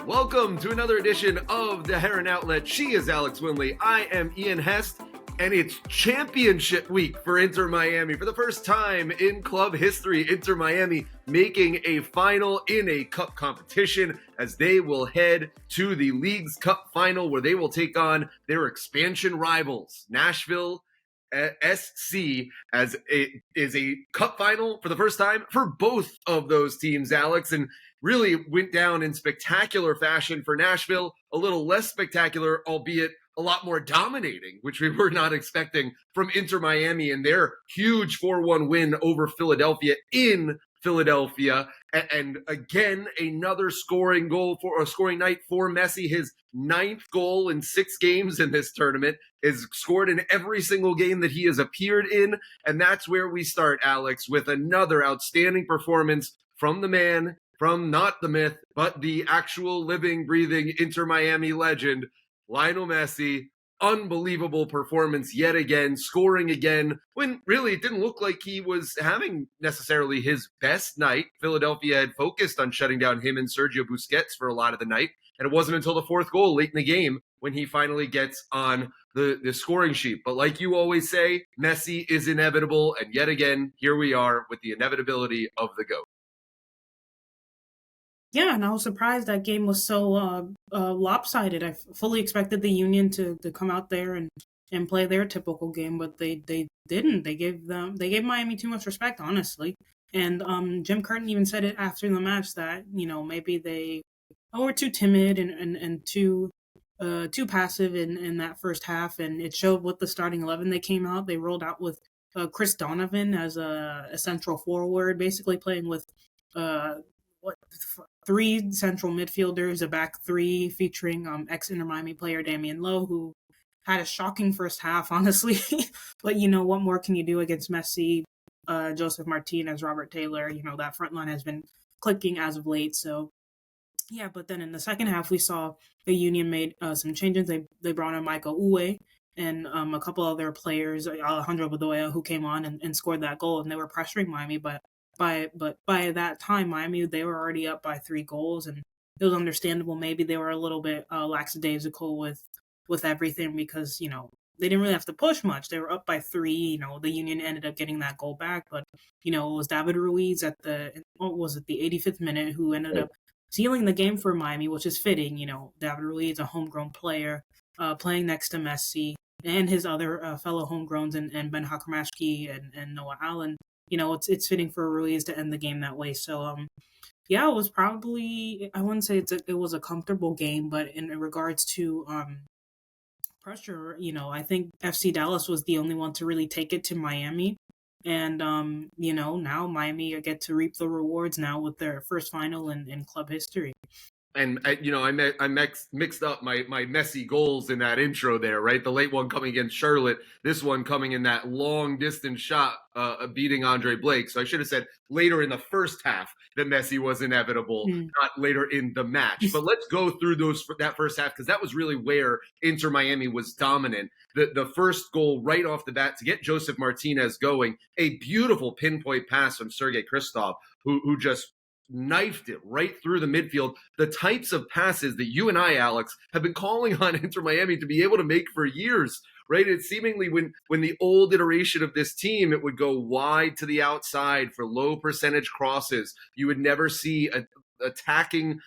Welcome to another edition of the Heron Outlet. She is Alex Winley. I am Ian Hest, and it's championship week for Inter Miami. For the first time in club history, Inter Miami making a final in a cup competition as they will head to the League's Cup final where they will take on their expansion rivals, Nashville SC, as it is a cup final for the first time for both of those teams, Alex, and really went down in spectacular fashion for Nashville, a little less spectacular, albeit a lot more dominating, which we were not expecting from Inter Miami and their huge 4-1 win over Philadelphia in Philadelphia. And again, another scoring night for Messi. His 9th goal in 6 games in this tournament is scored in every single game that he has appeared in. And that's where we start, Alex, with another outstanding performance from the man, from not the myth, but the actual living, breathing Inter Miami legend, Lionel Messi. Unbelievable performance yet again, scoring again when really it didn't look like he was having necessarily his best night. Philadelphia had focused on shutting down him and Sergio Busquets for a lot of the night, and it wasn't until the 4th goal late in the game when he finally gets on the scoring sheet. But like you always say, Messi is inevitable, and yet again, here we are with the inevitability of the GOAT. Yeah, and I was surprised that game was so lopsided. I fully expected the Union to come out there and play their typical game, but they didn't. They gave Miami too much respect, honestly. And Jim Curtin even said it after the match that maybe they were too timid and too passive in that first half, and it showed with the starting 11 they came out. They rolled out with Chris Donovan as a central forward, basically playing with 3 central midfielders, a back 3 featuring ex-Inter Miami player Damian Lowe, who had a shocking first half, honestly. But what more can you do against Messi, Joseph Martinez, Robert Taylor? That front line has been clicking as of late. So yeah, but then in the second half we saw the Union made some changes. They brought in Michael Uwe and a couple other players, Alejandro Bedoya, who came on and scored that goal, and they were pressuring Miami, but by that time, Miami, they were already up by 3 goals, and it was understandable. Maybe they were a little bit lackadaisical with everything because they didn't really have to push much. They were up by 3. The Union ended up getting that goal back, but it was David Ruiz at the 85th minute who ended up sealing the game for Miami, which is fitting. David Ruiz, a homegrown player, playing next to Messi and his other fellow homegrowns and Ben Hakamashki and Noah Allen. It's fitting for Ruiz to end the game that way. So, yeah, it was probably, I wouldn't say it was a comfortable game, but in regards to pressure, I think FC Dallas was the only one to really take it to Miami. And, now Miami get to reap the rewards now with their first final in club history. And, I mixed up my Messi goals in that intro there, right? The late one coming against Charlotte, this one coming in that long distance shot beating Andre Blake. So I should have said later in the first half that Messi was inevitable, not later in the match. But let's go through that first half because that was really where Inter Miami was dominant. The first goal right off the bat to get Joseph Martinez going, a beautiful pinpoint pass from Sergei Kristov, who just knifed it right through the midfield. The types of passes that you and I, Alex, have been calling on Inter Miami to be able to make for years, right? It's seemingly when the old iteration of this team, it would go wide to the outside for low percentage crosses. You would never see attacking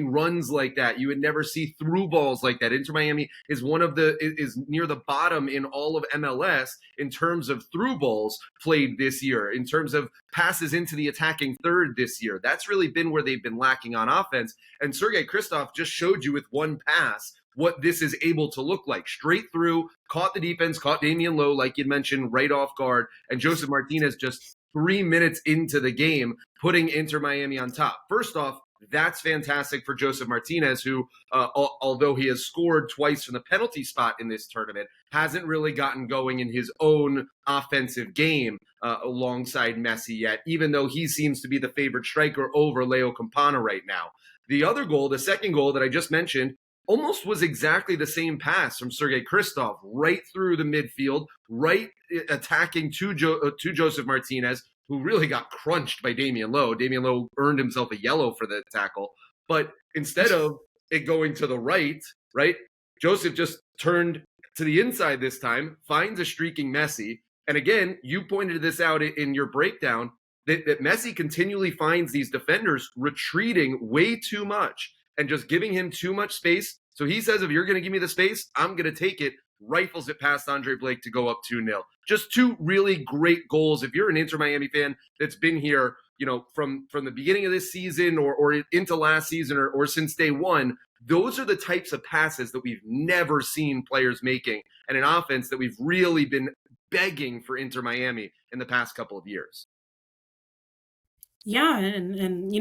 runs like that. You would never see through balls like that. Inter Miami is is near the bottom in all of MLS in terms of through balls played this year, in terms of passes into the attacking third this year. That's really been where they've been lacking on offense. And Sergei Kristov just showed you with one pass what this is able to look like. Straight through, caught the defense, caught Damian Lowe, like you'd mentioned, right off guard, and Joseph Martinez just 3 minutes into the game, putting Inter Miami on top. First off, that's fantastic for Joseph Martinez, who, although he has scored twice from the penalty spot in this tournament, hasn't really gotten going in his own offensive game alongside Messi yet, even though he seems to be the favorite striker over Leo Campana right now. The other goal, the second goal that I just mentioned, almost was exactly the same pass from Sergei Kristov, right through the midfield, right attacking to Joseph Martinez, who really got crunched by Damian Lowe. Damian Lowe earned himself a yellow for the tackle. But instead of it going to the right, Joseph just turned to the inside this time, finds a streaking Messi. And again, you pointed this out in your breakdown that Messi continually finds these defenders retreating way too much and just giving him too much space. So he says, if you're going to give me the space, I'm going to take it. Rifles it past Andre Blake to go up 2-0. Just two really great goals. If you're an Inter Miami fan that's been here, from the beginning of this season or into last season or since day one, those are the types of passes that we've never seen players making, and an offense that we've really been begging for Inter Miami in the past couple of years. Yeah, and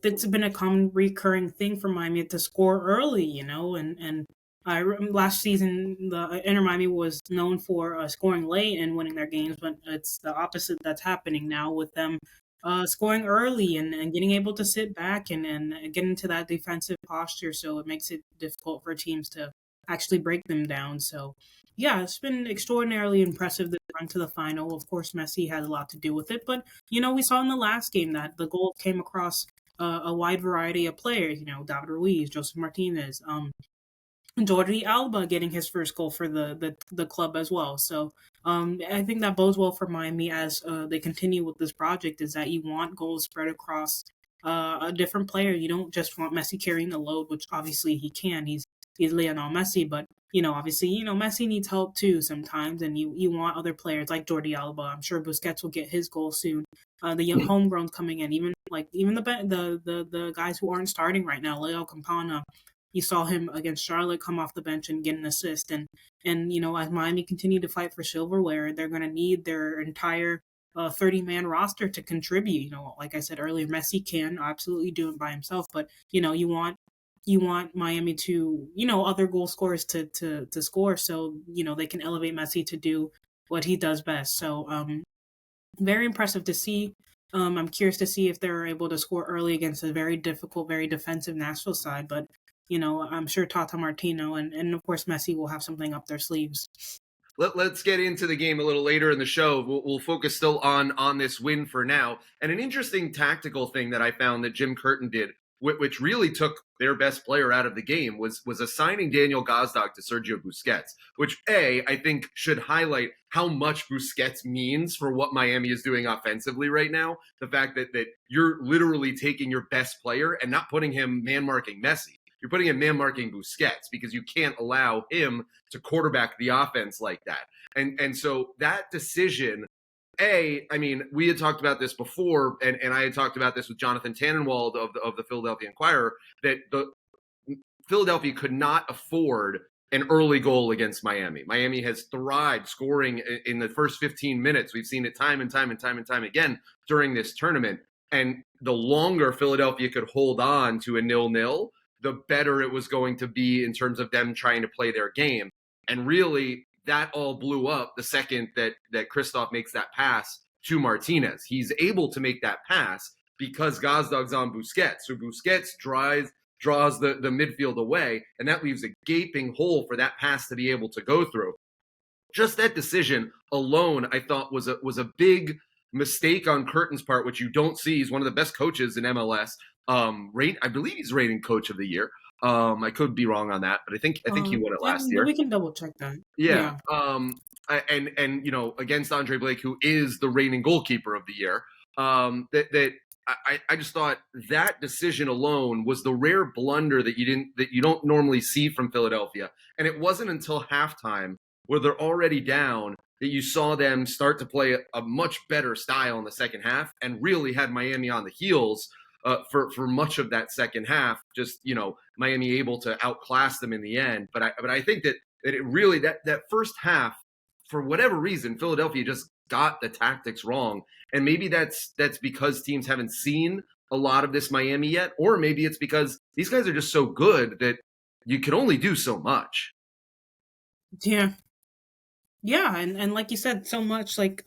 it's been a common recurring thing for Miami to score early, and last season the Inter Miami was known for scoring late and winning their games, but it's the opposite that's happening now with them scoring early and getting able to sit back and get into that defensive posture, so it makes it difficult for teams to actually break them down. So yeah, it's been extraordinarily impressive this run to the final. Of course, Messi has a lot to do with it, but we saw in the last game that the goal came across a wide variety of players. David Ruiz, Joseph Martinez, Jordi Alba getting his first goal for the club as well. So I think that bodes well for Miami as they continue with this project. Is that you want goals spread across a different player. You don't just want Messi carrying the load, which obviously he can. He's Lionel Messi, but obviously Messi needs help too sometimes, and you want other players like Jordi Alba. I'm sure Busquets will get his goal soon. The young homegrowns coming in, even the guys who aren't starting right now, Leo Campana. You saw him against Charlotte come off the bench and get an assist, and as Miami continue to fight for silverware, they're going to need their entire 30-man roster to contribute. Like I said earlier, Messi can absolutely do it by himself, but you want Miami to other goal scorers to score, so they can elevate Messi to do what he does best. So very impressive to see. I'm curious to see if they're able to score early against a very difficult, very defensive Nashville side, but I'm sure Tata Martino and of course Messi will have something up their sleeves. Let's get into the game a little later in the show. We'll focus still on this win for now. And an interesting tactical thing that I found that Jim Curtin did, which really took their best player out of the game, was assigning Daniel Gazdag to Sergio Busquets, which I think should highlight how much Busquets means for what Miami is doing offensively right now. The fact that you're literally taking your best player and not putting him man-marking Messi. You're putting him man-marking Busquets because you can't allow him to quarterback the offense like that. And so that decision, I mean, we had talked about this before, and I had talked about this with Jonathan Tannenwald of the Philadelphia Inquirer, that the Philadelphia could not afford an early goal against Miami. Miami has thrived scoring in the first 15 minutes. We've seen it time and time again during this tournament. And the longer Philadelphia could hold on to a 0-0, the better it was going to be in terms of them trying to play their game. And really, that all blew up the second that Kristoff makes that pass to Martinez. He's able to make that pass because Gazdag's on Busquets. So Busquets draws the midfield away, and that leaves a gaping hole for that pass to be able to go through. Just that decision alone, I thought, was a big mistake on Curtin's part, which you don't see. He's one of the best coaches in MLS. I believe he's rating coach of the year. I could be wrong on that, but I think he won it last year. We can double check that. Yeah. And against Andre Blake, who is the reigning goalkeeper of the year, I just thought that decision alone was the rare blunder that you don't normally see from Philadelphia. And it wasn't until halftime, where they're already down, that you saw them start to play a much better style in the second half and really had Miami on the heels for much of that second half. Just, Miami able to outclass them in the end. But I think that it really, that first half, for whatever reason, Philadelphia just got the tactics wrong. And maybe that's because teams haven't seen a lot of this Miami yet, or maybe it's because these guys are just so good that you can only do so much. Yeah, and like you said, so much like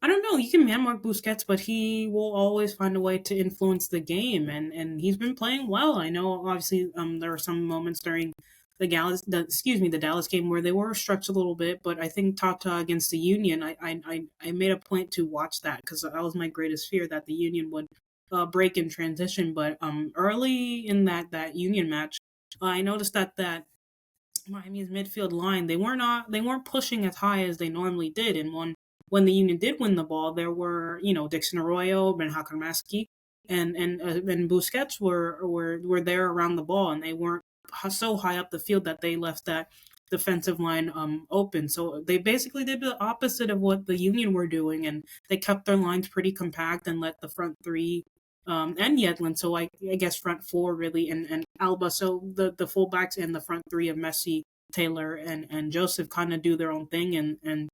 I don't know, you can man-mark Busquets, but he will always find a way to influence the game, and he's been playing well. I know, obviously, there were some moments during the Dallas game where they were stretched a little bit, but I think Tata against the Union, I made a point to watch that because that was my greatest fear, that the Union would break in transition. But early in that Union match, I noticed that Miami's midfield line, they weren't pushing as high as they normally did. And when the Union did win the ball, there were, Dixon Arroyo, Ben Hakarmaski, and Busquets were there around the ball, and they weren't so high up the field that they left that defensive line open. So they basically did the opposite of what the Union were doing, and they kept their lines pretty compact and let the front three and Yedlin. So I guess front four really, and Alba. So the fullbacks and the front three of Messi, Taylor, and Joseph kind of do their own thing, and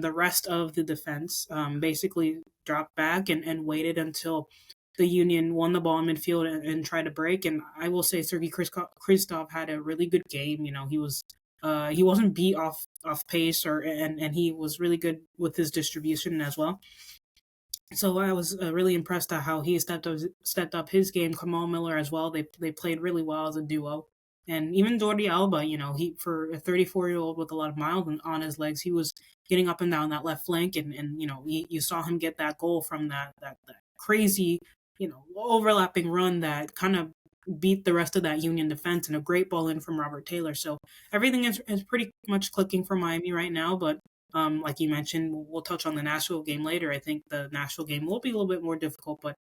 the rest of the defense basically dropped back and waited until the Union won the ball in midfield and tried to break. And I will say Sergei Kristov had a really good game. He wasn't beat off pace and he was really good with his distribution as well. So I was really impressed at how he stepped up his game. Kamal Miller as well. They played really well as a duo, and even Jordi Alba. He, for a 34-year-old with a lot of miles on his legs, he was getting up and down that left flank, and you saw him get that goal from that crazy overlapping run that kind of beat the rest of that Union defense, and a great ball in from Robert Taylor. So everything is pretty much clicking for Miami right now, but like you mentioned, we'll touch on the Nashville game later. I think the Nashville game will be a little bit more difficult, but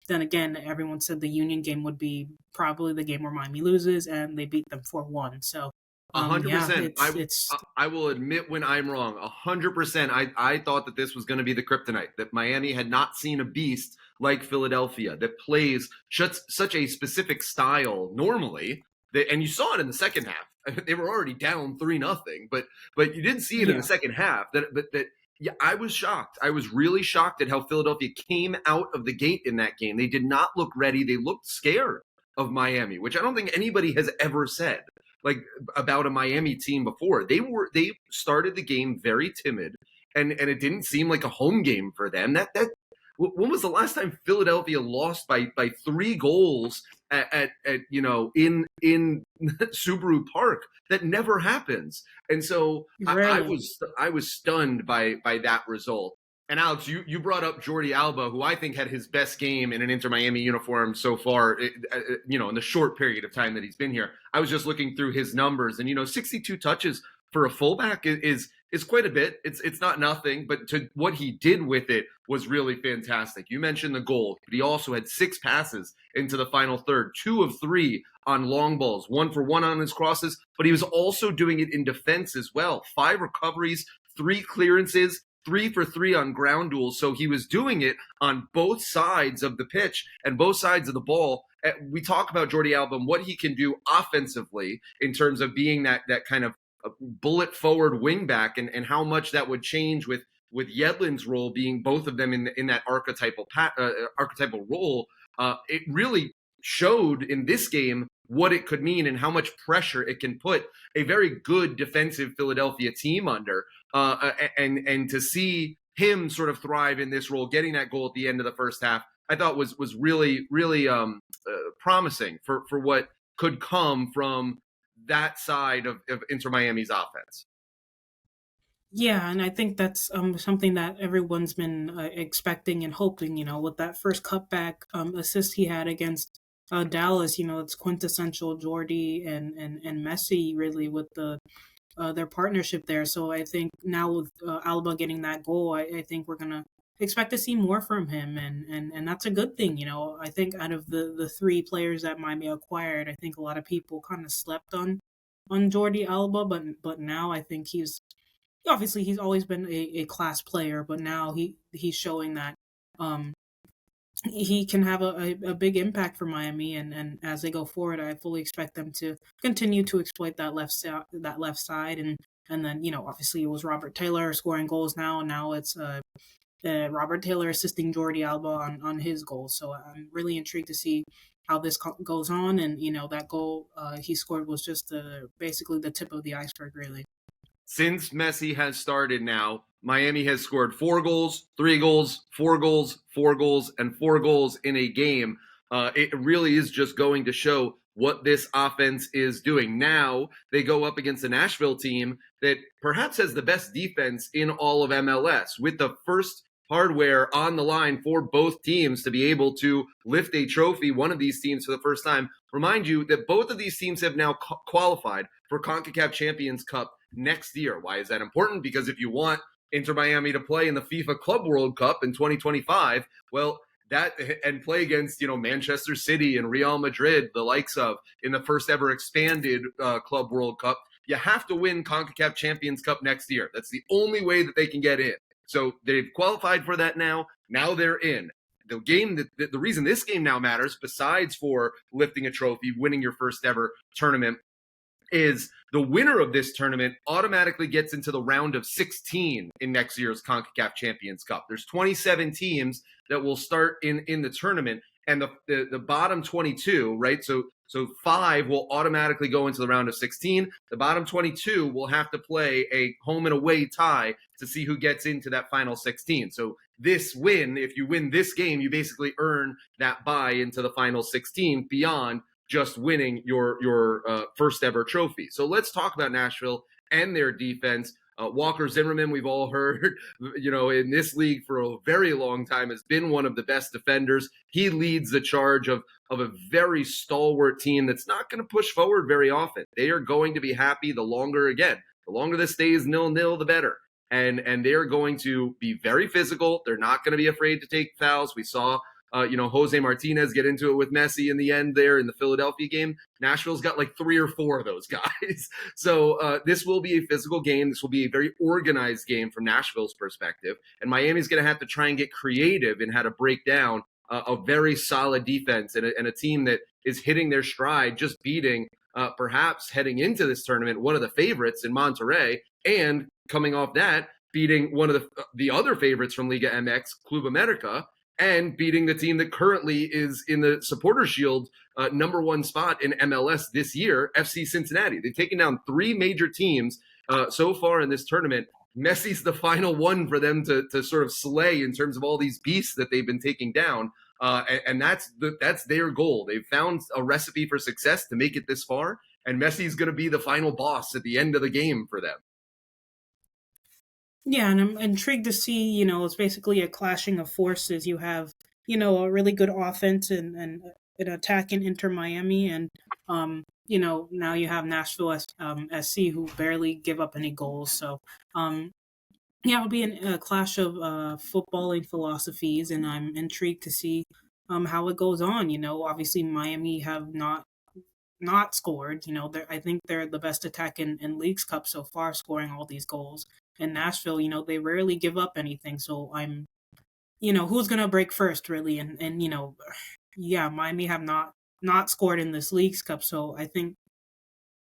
then again, everyone said the Union game would be probably the game where Miami loses, and they beat them 4-1. So, 100%. It's I will admit when I'm wrong. 100%. I thought that this was going to be the kryptonite, that Miami had not seen a beast like Philadelphia that plays such a specific style normally. And you saw it in the second half. They were already down 3-0, but you didn't see it in the second half. Yeah, I was shocked. I was really shocked at how Philadelphia came out of the gate in that game. They did not look ready. They looked scared of Miami, which I don't think anybody has ever said about a Miami team before. They started the game very timid, and it didn't seem like a home game for them. When was the last time Philadelphia lost by 3 goals in Subaru Park? That never happens. And so really I was stunned by that result. And Alex, you brought up Jordi Alba, who I think had his best game in an Inter Miami uniform so far, in the short period of time that he's been here. I was just looking through his numbers, and 62 touches for a fullback is quite a bit. It's not nothing, but to what he did with it was really fantastic. You mentioned the goal, but he also had 6 passes into the final third, 2 of 3 on long balls, 1 for 1 on his crosses, but he was also doing it in defense as well. 5 recoveries, 3 clearances, 3 for 3 on ground duels. So he was doing it on both sides of the pitch and both sides of the ball. We talk about Jordi Alba and what he can do offensively in terms of being that kind of bullet forward wing back, and how much that would change with Yedlin's role being both of them in that archetypal role. It really showed in this game what it could mean and how much pressure it can put a very good defensive Philadelphia team under. And to see him sort of thrive in this role, getting that goal at the end of the first half, I thought was really, really promising for what could come from that side of Inter Miami's offense. Yeah, and I think that's something that everyone's been expecting and hoping. With that first cutback assist he had against Dallas, it's quintessential Jordi and Messi really with their partnership there. So I think now with Alba getting that goal, I think we're gonna expect to see more from him, and that's a good thing. I think out of the 3 players that Miami acquired, I think a lot of people kind of slept on Jordi Alba, but now I think he's always been a class player, but now he's showing that he can have a big impact for Miami, and as they go forward, I fully expect them to continue to exploit that left side, and then obviously it was Robert Taylor scoring goals now, and now it's Robert Taylor assisting Jordi Alba on his goals. So I'm really intrigued to see how this goes on, and that goal he scored was just basically the tip of the iceberg, really. Since Messi has started now, Miami has scored 4 goals, 3 goals, 4 goals, 4 goals, and 4 goals in a game. It really is just going to show what this offense is doing. Now they go up against a Nashville team that perhaps has the best defense in all of MLS, with the first hardware on the line for both teams to be able to lift a trophy, one of these teams for the first time. Remind you that both of these teams have now qualified for CONCACAF Champions Cup next year. Why is that important? Because if you want Inter Miami to play in the FIFA Club World Cup in 2025, well, that and play against Manchester City and Real Madrid, the likes of, in the first ever expanded Club World Cup, you have to win CONCACAF Champions Cup next year. That's the only way that they can get in. So they've qualified for that now. Now they're in. The reason this game now matters, besides for lifting a trophy, winning your first ever tournament, is the winner of this tournament automatically gets into the round of 16 in next year's CONCACAF Champions Cup. There's 27 teams that will start in the tournament, and the bottom 22, right? So 5 will automatically go into the round of 16. The bottom 22 will have to play a home and away tie to see who gets into that final 16. So this win, if you win this game, you basically earn that bye into the final 16 beyond just winning your first ever trophy. So let's talk about Nashville and their defense. Walker Zimmerman, we've all heard, in this league for a very long time, has been one of the best defenders. He leads the charge of a very stalwart team that's not going to push forward very often. They are going to be happy the longer this stays 0-0, the better. And they're going to be very physical. They're not going to be afraid to take fouls. We saw Jose Martinez get into it with Messi in the end there in the Philadelphia game. Nashville's got like 3 or 4 of those guys. So this will be a physical game. This will be a very organized game from Nashville's perspective. And Miami's going to have to try and get creative in how to break down a very solid defense and a team that is hitting their stride, just beating perhaps heading into this tournament one of the favorites in Monterrey, and coming off that, beating one of the other favorites from Liga MX, Club America, and beating the team that currently is in the Supporter Shield number 1 spot in MLS this year, FC Cincinnati. They've taken down 3 major teams so far in this tournament. Messi's the final one for them to sort of slay in terms of all these beasts that they've been taking down. And that's their goal. They've found a recipe for success to make it this far, and Messi's going to be the final boss at the end of the game for them. Yeah, and I'm intrigued to see, it's basically a clashing of forces. You have, a really good offense and an attack in Inter Miami, and, now you have Nashville SC, who barely give up any goals. So, it'll be a clash of footballing philosophies, and I'm intrigued to see how it goes on. Obviously Miami have not scored. I think they're the best attack in Leagues Cup so far, scoring all these goals. In Nashville, they rarely give up anything. So I'm, who's gonna break first, really? And Miami have not scored in this Leagues Cup. So I think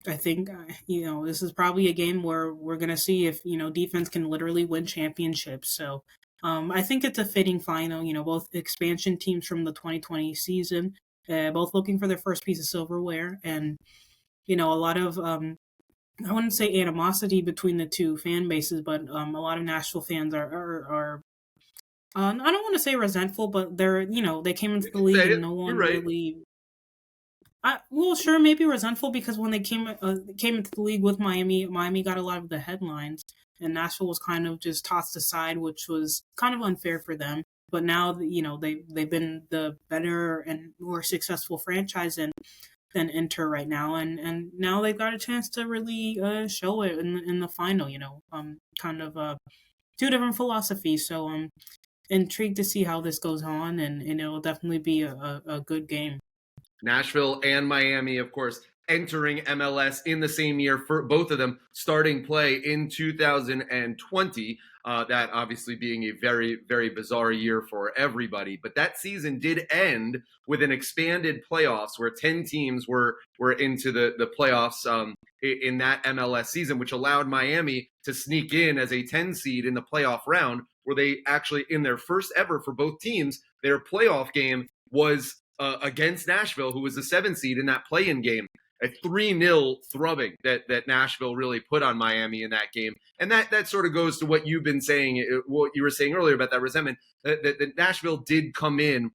this is probably a game where we're gonna see if defense can literally win championships. So I think it's a fitting final. Both expansion teams from the 2020 season, both looking for their first piece of silverware, and a lot of I wouldn't say animosity between the two fan bases, but a lot of Nashville fans are I don't want to say resentful, but they're they came into the league and no one really. Well, sure, maybe resentful because when they came into the league with Miami got a lot of the headlines, and Nashville was kind of just tossed aside, which was kind of unfair for them. But now they've been the better and more successful franchise than Inter right now, and now they've got a chance to really show it in the final. Kind of 2 different philosophies. So I'm intrigued to see how this goes on, and it'll definitely be a good game. Nashville and Miami, of course, entering MLS in the same year for both of them starting play in 2020. That obviously being a very, very bizarre year for everybody. But that season did end with an expanded playoffs where 10 teams were into the playoffs in that MLS season, which allowed Miami to sneak in as a 10 seed in the playoff round, where they actually, in their first ever for both teams, their playoff game was against Nashville, who was the 7 seed in that play-in game. A 3-0 thrubbing that Nashville really put on Miami in that game. And that sort of goes to what you've been saying, what you were saying earlier about that resentment, that Nashville did come in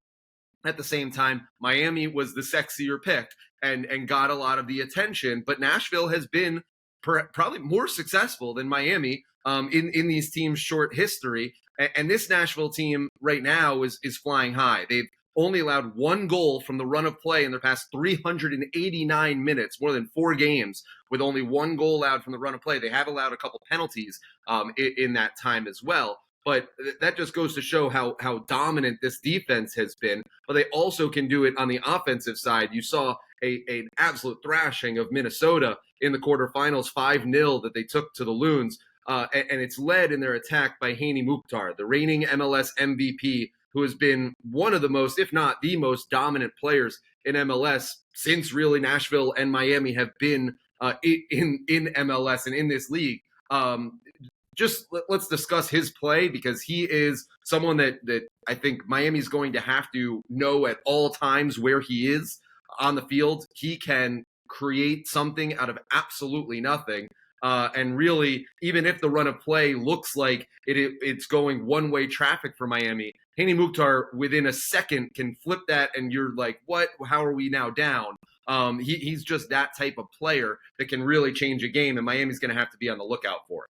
at the same time. Miami was the sexier pick and got a lot of the attention, but Nashville has been probably more successful than Miami in these teams' short history. And this Nashville team right now is flying high. They've only allowed one goal from the run of play in their past 389 minutes, more than 4 games, with only one goal allowed from the run of play. They have allowed a couple penalties in that time as well. But that just goes to show how dominant this defense has been. But they also can do it on the offensive side. You saw an absolute thrashing of Minnesota in the quarterfinals, 5-0 that they took to the Loons. And it's led in their attack by Haney Mukhtar, the reigning MLS MVP, who has been one of the most, if not the most dominant players in MLS since really Nashville and Miami have been in MLS and in this league. Let's discuss his play, because he is someone that I think Miami's going to have to know at all times where he is on the field. He can create something out of absolutely nothing. And really, even if the run of play looks like it's going one-way traffic for Miami, Haney Mukhtar within a second can flip that, and you're like, what? How are we now down? He's just that type of player that can really change a game, and Miami's going to have to be on the lookout for it.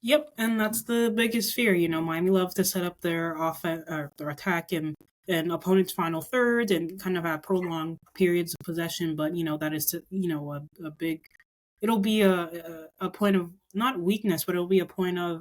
Yep, and that's the biggest fear. Miami loves to set up their their attack in opponent's final third and kind of have prolonged periods of possession. But that is a big. It'll be a point of not weakness, but it'll be a point of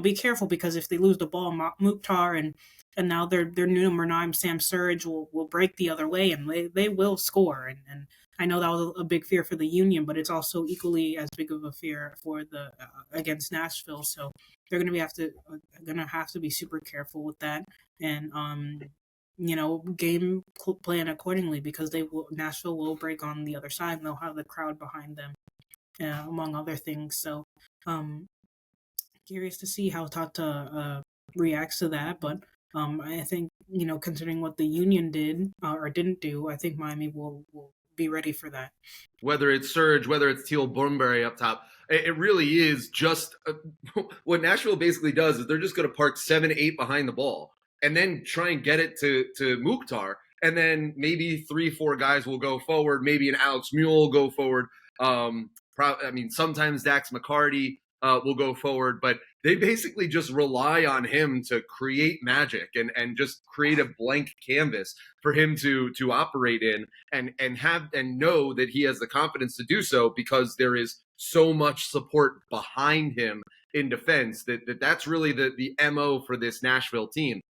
be careful, because if they lose the ball, Mukhtar and now their new number 9 Sam Surridge will break the other way, and they will score. And I know that was a big fear for the Union, but it's also equally as big of a fear for the against Nashville. So they're going to have to be super careful with that, and game plan accordingly, because Nashville will break on the other side, and they'll have the crowd behind them, among other things. So curious to see how Tata reacts to that, but I think considering what the Union did or didn't do, I think Miami will be ready for that. Whether it's Surge, whether it's Teal Bunbury up top, it really is just what Nashville basically does is they're just going to park 7-8 behind the ball and then try and get it to Mukhtar, and then maybe 3-4 guys will go forward, maybe an Alex Mule will go forward. Sometimes Dax McCarty will go forward, but they basically just rely on him to create magic and just create a blank canvas for him to operate in and know that he has the confidence to do so, because there is so much support behind him in defense that's really the MO for this Nashville team.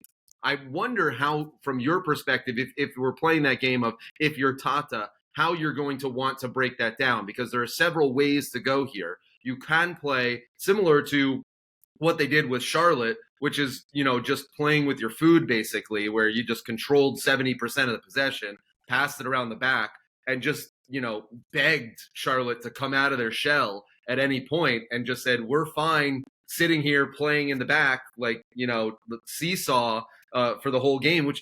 I wonder how, from your perspective, if we're playing that game of if you're Tata, how you're going to want to break that down, because there are several ways to go here. You can play similar to what they did with Charlotte, which is, just playing with your food, basically, where you just controlled 70% of the possession, passed it around the back, and just, begged Charlotte to come out of their shell at any point and just said, we're fine sitting here playing in the back, like, the seesaw for the whole game, which,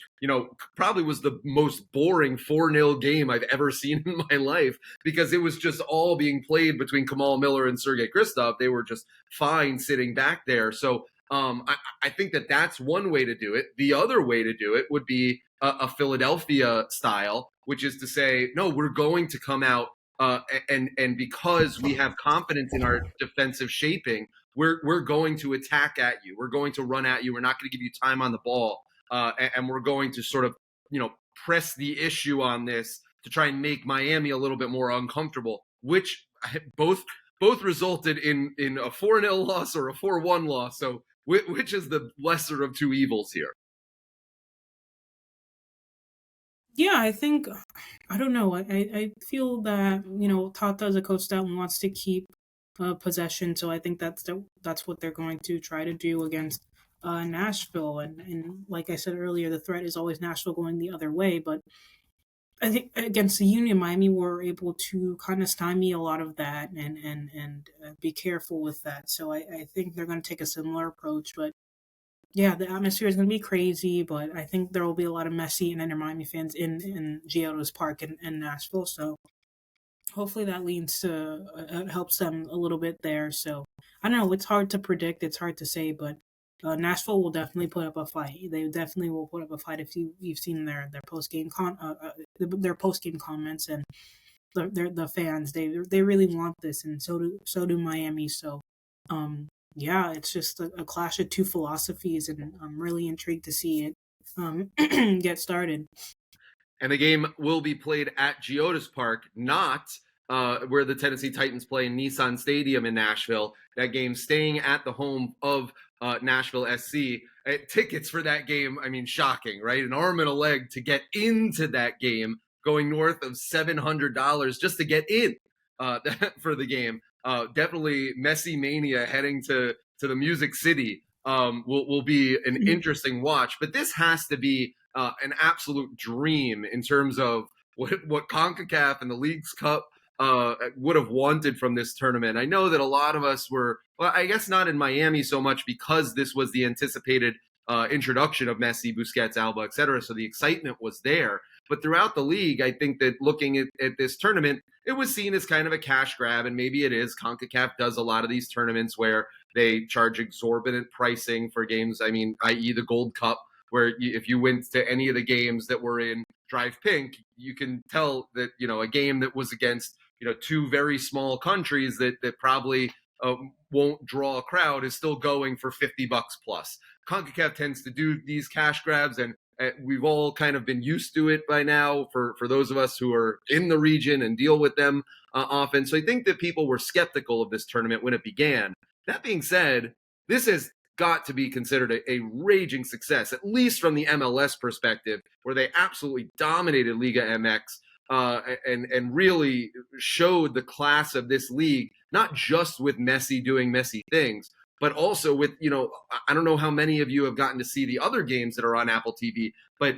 probably was the most boring 4-0 game I've ever seen in my life, because it was just all being played between Kamal Miller and Sergei Kristov. They were just fine sitting back there. So I think that's one way to do it. The other way to do it would be a Philadelphia style, which is to say, no, we're going to come out and because we have confidence in our defensive shaping, we're going to attack at you. We're going to run at you. We're not going to give you time on the ball. And we're going to sort of, press the issue on this to try and make Miami a little bit more uncomfortable, which both resulted in a 4-0 loss or a 4-1 loss. So which is the lesser of two evils here? Yeah, I think, I don't know. I feel that, Tata is a coach that wants to keep possession. So I think that's what they're going to try to do against Nashville. And like I said earlier, the threat is always Nashville going the other way. But I think against the Union, Miami were able to kind of stymie a lot of that and be careful with that. So I think they're going to take a similar approach. But yeah, the atmosphere is going to be crazy, but I think there will be a lot of Messi and Inter Miami fans in Giotto's Park in Nashville. So hopefully that leads to helps them a little bit there. So I don't know. It's hard to predict. It's hard to say, but Nashville will definitely put up a fight. They definitely will put up a fight. If you've seen their post game their post game comments and the fans, they really want this, and so do Miami. So yeah, it's just a clash of two philosophies, and I'm really intrigued to see it get started. And the game will be played at Geodis Park, not where the Tennessee Titans play in Nissan Stadium in Nashville. That game staying at the home of Nashville SC. Tickets for that game, I mean, shocking, right? An arm and a leg to get into that game, going north of $700 just to get in for the game. Definitely Messi mania heading to the Music City will be an interesting watch. But this has to be an absolute dream in terms of what CONCACAF and the League's Cup would have wanted from this tournament. I know that a lot of us were, well, I guess not in Miami so much because this was the anticipated introduction of Messi, Busquets, Alba, etc. So the excitement was there. But throughout the league, I think that looking at this tournament, it was seen as kind of a cash grab, and maybe it is. CONCACAF does a lot of these tournaments where they charge exorbitant pricing for games. I mean, i.e., the Gold Cup, where if you went to any of the games that were in Drive Pink, you can tell that, a game that was against, two very small countries that probably won't draw a crowd is still going for $50 plus. CONCACAF tends to do these cash grabs, and we've all kind of been used to it by now for those of us who are in the region and deal with them often. So I think that people were skeptical of this tournament when it began. That being said, this has got to be considered a raging success, at least from the MLS perspective, where they absolutely dominated Liga MX and really showed the class of this league, not just with Messi doing Messi things, but also with, I don't know how many of you have gotten to see the other games that are on Apple TV, but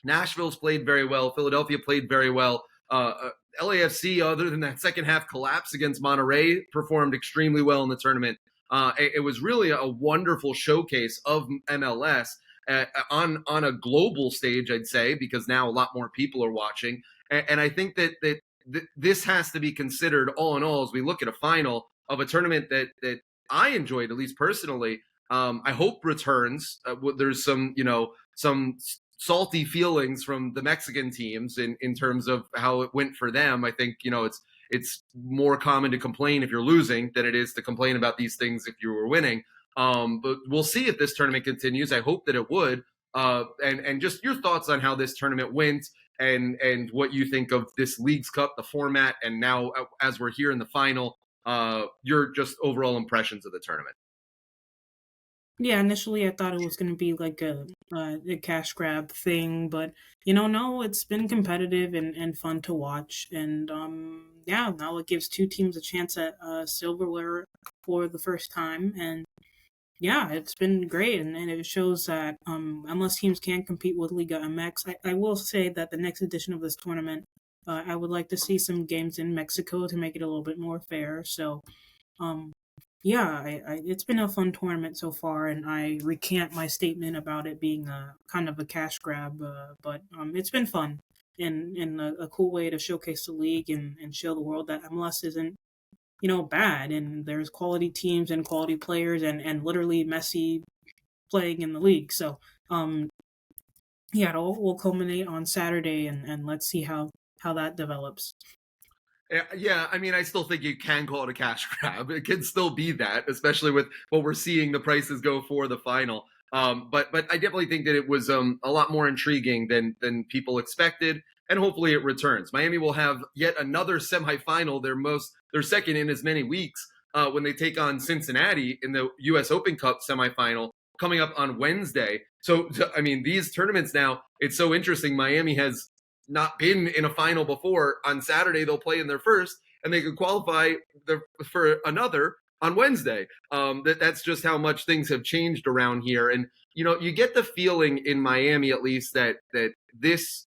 Nashville's played very well. Philadelphia played very well. LAFC, other than that second half collapse against Monterrey, performed extremely well in the tournament. It was really a wonderful showcase of MLS on a global stage, I'd say, because now a lot more people are watching. And I think that this has to be considered all in all as we look at a final of a tournament that I enjoyed, at least personally. I hope returns. There's some salty feelings from the Mexican teams in terms of how it went for them. I think, it's more common to complain if you're losing than it is to complain about these things if you were winning. But we'll see if this tournament continues. I hope that it would. And just your thoughts on how this tournament went and what you think of this Leagues Cup, the format, and now as we're here in the final, your just overall impressions of the tournament. Yeah, initially I thought it was going to be like a cash grab thing, but no, it's been competitive and fun to watch, and yeah, now it gives two teams a chance at silverware for the first time, and yeah, it's been great, and it shows that unless teams can compete with Liga MX, I will say that the next edition of this tournament, I would like to see some games in Mexico to make it a little bit more fair. So um, yeah, it's been a fun tournament so far, and I recant my statement about it being a kind of a cash grab. But it's been fun and a cool way to showcase the league and show the world that MLS isn't bad, and there's quality teams and quality players and literally Messi playing in the league. So yeah, we'll culminate on Saturday, and let's see how that develops. Yeah, I mean, I still think you can call it a cash grab. It can still be that, especially with what we're seeing the prices go for the final. But I definitely think that it was a lot more intriguing than people expected, and hopefully it returns. Miami will have yet another semifinal, their second in as many weeks, when they take on Cincinnati in the U.S. Open Cup semifinal coming up on Wednesday. So I mean, these tournaments now, it's so interesting. Miami has not been in a final before. On Saturday, they'll play in their first, and they could qualify for another on Wednesday. That's just how much things have changed around here. And, you get the feeling in Miami, at least, that this,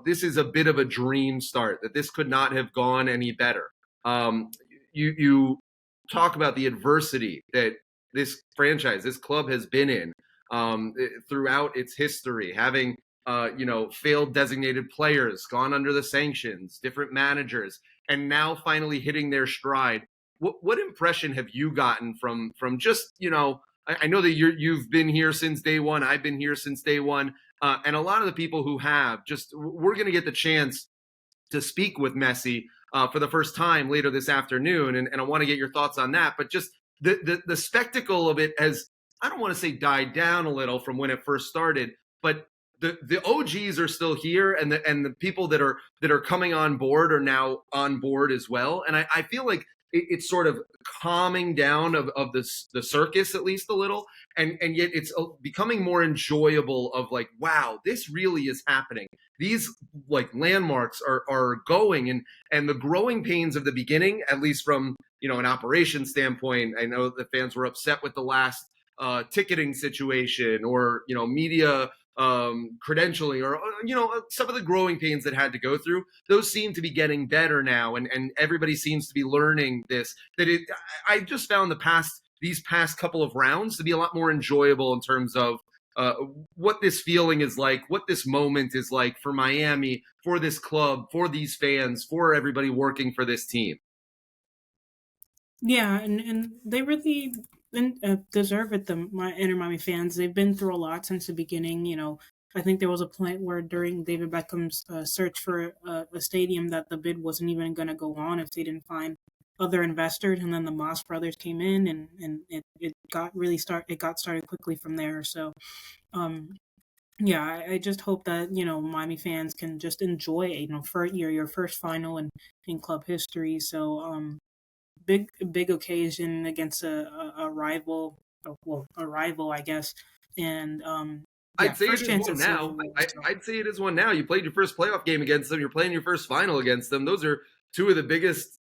this is a bit of a dream start, that this could not have gone any better. You talk about the adversity that this franchise, this club has been in throughout its history, having failed designated players, gone under the sanctions, different managers, and now finally hitting their stride. What impression have you gotten from just, I know that you've been here since day one. I've been here since day one. And a lot of the people who have we're going to get the chance to speak with Messi for the first time later this afternoon. And I want to get your thoughts on that. But just the spectacle of it has, I don't want to say died down a little from when it first started, but the OGs are still here, and the people that are coming on board are now on board as well. And I feel like it's sort of calming down of the circus at least a little, and yet it's becoming more enjoyable of like, wow, this really is happening. These like landmarks are going, and the growing pains of the beginning, at least from an operation standpoint. I know the fans were upset with the last ticketing situation, or media credentialing, or some of the growing pains that had to go through. Those seem to be getting better now, and everybody seems to be learning this. I just found these past couple of rounds to be a lot more enjoyable in terms of what this feeling is like, what this moment is like for Miami, for this club, for these fans, for everybody working for this team. Yeah, and they really deserve it. My Inter Miami fans, they've been through a lot since the beginning. I think there was a point where during David Beckham's search for a stadium that the bid wasn't even going to go on if they didn't find other investors, and then the Moss brothers came in, and it got started quickly from there. So, um, yeah, I just hope that Miami fans can just enjoy it. For your first final in club history. So, big occasion against a rival, a rival, I guess. And yeah, I'd say it first is chance one at now. silverware. So. I'd say it is one now. You played your first playoff game against them. You're playing your first final against them. Those are two of the biggest,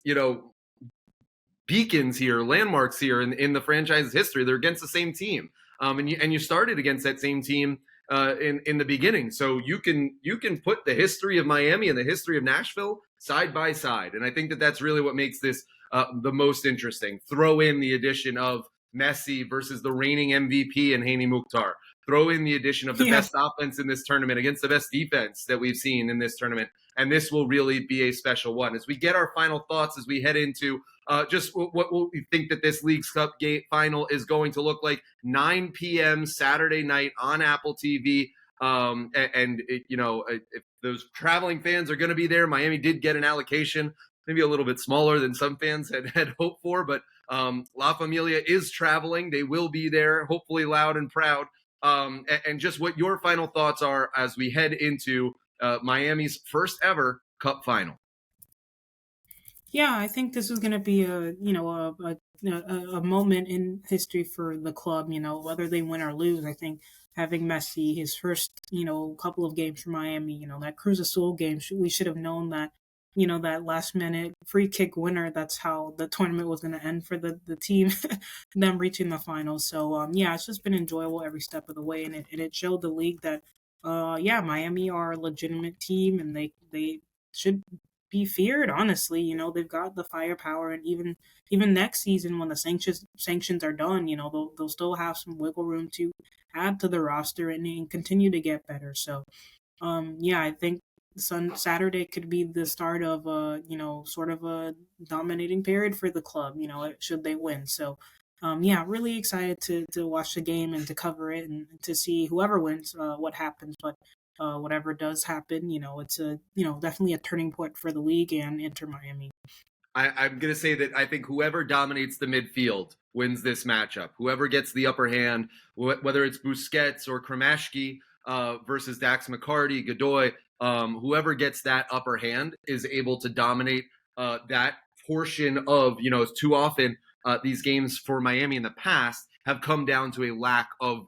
beacons here, landmarks here in the franchise's history. They're against the same team, and you started against that same team in the beginning. So you can put the history of Miami and the history of Nashville side by side, and I think that that's really what makes this the most interesting. Throw in the addition of Messi versus the reigning MVP and Hani Mukhtar. Throw in the addition of the Yeah, best offense in this tournament against the best defense that we've seen in this tournament. And this will really be a special one. As we get our final thoughts, as we head into just what we think that this Leagues Cup final is going to look like, 9 p.m. Saturday night on Apple TV. If those traveling fans are going to be there, Miami did get an allocation, maybe a little bit smaller than some fans had hoped for, but La Familia is traveling. They will be there, hopefully loud and proud. And just what your final thoughts are as we head into Miami's first ever Cup final. yeah, I think this is going to be a moment in history for the club. Whether they win or lose, I think having Messi his first couple of games for Miami, that Cruz Azul game, we should have known that. That last minute free kick winner, that's how the tournament was going to end for the team, them reaching the finals. So, yeah, it's just been enjoyable every step of the way. And it showed the league that, yeah, Miami are a legitimate team, and they should be feared, honestly. They've got the firepower, and even next season when the sanctions are done, they'll still have some wiggle room to add to the roster and continue to get better. So, yeah, I think Saturday could be the start of sort of a dominating period for the club. Should they win. So, yeah, really excited to watch the game and to cover it and to see whoever wins, what happens. But whatever does happen, it's definitely a turning point for the league and Inter Miami. I'm going to say that I think whoever dominates the midfield wins this matchup. Whoever gets the upper hand, whether it's Busquets or Kremashki versus Dax McCarty, Godoy, whoever gets that upper hand is able to dominate that portion of, too often these games for Miami in the past have come down to a lack of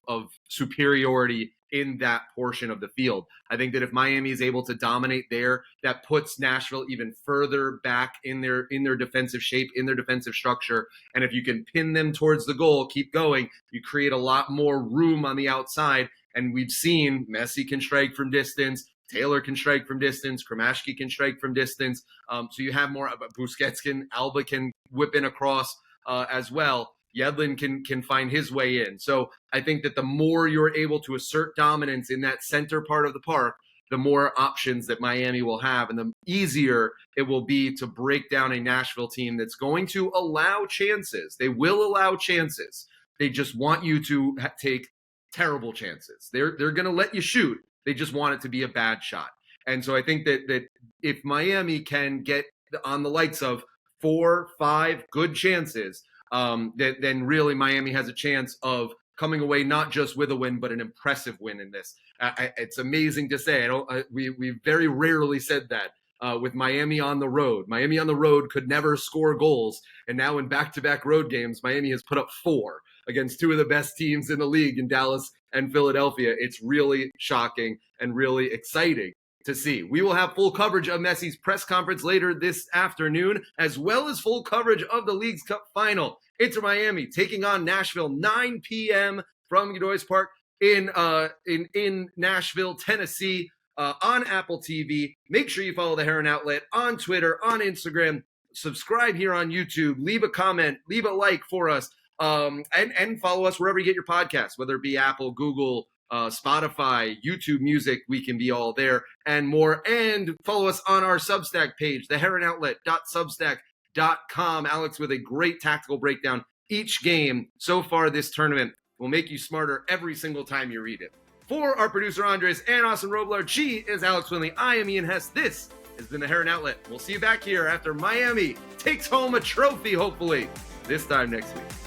superiority in that portion of the field. I think that if Miami is able to dominate there, that puts Nashville even further back in their defensive shape, in their defensive structure. And if you can pin them towards the goal, keep going, you create a lot more room on the outside. And we've seen Messi can strike from distance, Taylor can strike from distance, Kremashki can strike from distance. So you have more. Busquets Alba can whip in across as well. Yedlin can find his way in. So I think that the more you're able to assert dominance in that center part of the park, the more options that Miami will have, and the easier it will be to break down a Nashville team that's going to allow chances. They will allow chances. They just want you to take terrible chances. They're going to let you shoot. They just want it to be a bad shot. And so I think that if Miami can get on the likes of 4-5 good chances, then really Miami has a chance of coming away not just with a win, but an impressive win in this. It's amazing to say. We very rarely said that with Miami on the road. Miami on the road could never score goals, and now in back-to-back road games, Miami has put up 4 against 2 of the best teams in the league in Dallas and Philadelphia. It's really shocking and really exciting to see. We will have full coverage of Messi's press conference later this afternoon, as well as full coverage of the League's Cup final. Inter Miami taking on Nashville, 9 p.m. from Godoys Park in Nashville, Tennessee, on Apple TV. Make sure you follow the Heron Outlet on Twitter, on Instagram. Subscribe here on YouTube. Leave a comment, leave a like for us, and follow us wherever you get your podcasts, whether it be Apple, Google, Spotify, YouTube Music. We can be all there and more. And follow us on our Substack page, theheronoutlet.substack.com. Alex with a great tactical breakdown each game so far this tournament will make you smarter every single time you read it. For our producer Andres and Austin Robler, she is Alex Winley. I am Ian Hess. This has been the Heron Outlet. We'll see you back here after Miami takes home a trophy, hopefully, this time next week.